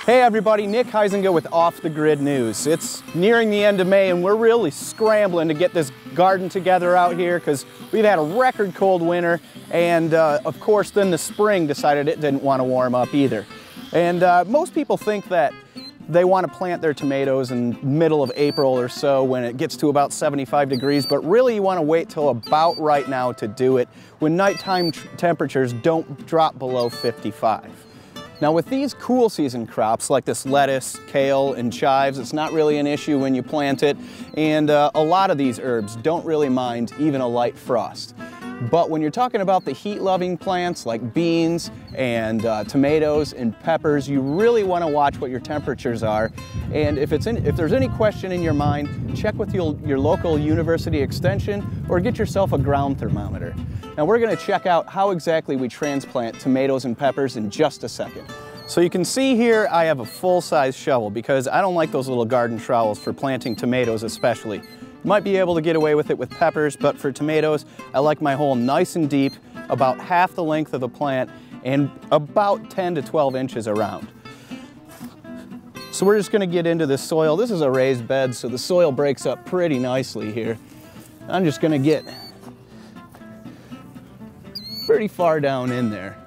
Hey everybody, Nick Huizinga with Off the Grid News. It's nearing the end of May and we're really scrambling to get this garden together out here because we've had a record cold winter and of course then the spring decided it didn't want to warm up either. And most people think that they want to plant their tomatoes in middle of April or so when it gets to about 75 degrees, but really you want to wait till about right now to do it when nighttime temperatures don't drop below 55. Now with these cool season crops like this lettuce, kale, and chives, it's not really an issue when you plant it, and a lot of these herbs don't really mind even a light frost. But when you're talking about the heat-loving plants like beans and tomatoes and peppers, you really want to watch what your temperatures are. And if there's any question in your mind, check with your local university extension or get yourself a ground thermometer. Now we're going to check out how exactly we transplant tomatoes and peppers in just a second. So you can see here I have a full-size shovel because I don't like those little garden trowels for planting tomatoes especially. You might be able to get away with it with peppers, but for tomatoes, I like my hole nice and deep, about half the length of the plant and about 10 to 12 inches around. So we're just going to get into this soil. This is a raised bed, so the soil breaks up pretty nicely here. I'm just going to get pretty far down in there.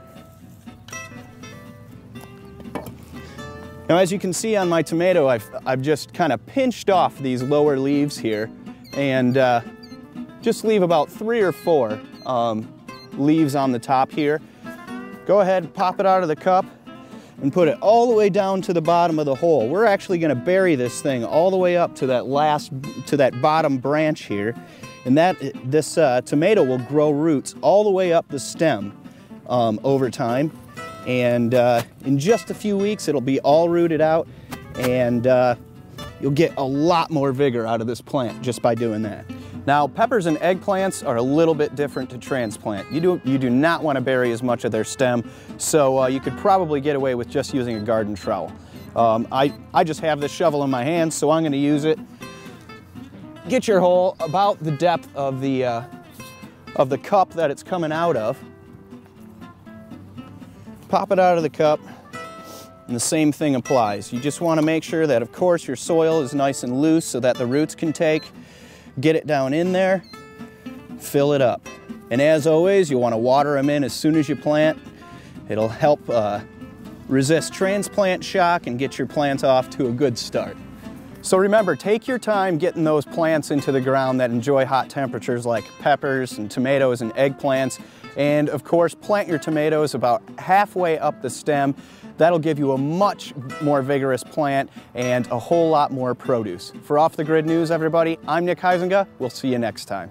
Now as you can see on my tomato, I've just kind of pinched off these lower leaves here and just leave about 3 or 4 leaves on the top here. Go ahead, pop it out of the cup and put it all the way down to the bottom of the hole. We're actually going to bury this thing all the way up to that bottom branch here, and this tomato will grow roots all the way up the stem over time. And in just a few weeks, it'll be all rooted out, and you'll get a lot more vigor out of this plant just by doing that. Now, peppers and eggplants are a little bit different to transplant. You do not want to bury as much of their stem, so you could probably get away with just using a garden trowel. I just have this shovel in my hand, so I'm going to use it. Get your hole about the depth of the cup that it's coming out of. Pop it out of the cup, and the same thing applies. You just want to make sure that, of course, your soil is nice and loose so that the roots can get it down in there, fill it up. And as always, you want to water them in as soon as you plant. It'll help resist transplant shock and get your plant off to a good start. So remember, take your time getting those plants into the ground that enjoy hot temperatures like peppers and tomatoes and eggplants. And of course, plant your tomatoes about halfway up the stem. That'll give you a much more vigorous plant and a whole lot more produce. For Off the Grid News, everybody, I'm Nick Huizinga. We'll see you next time.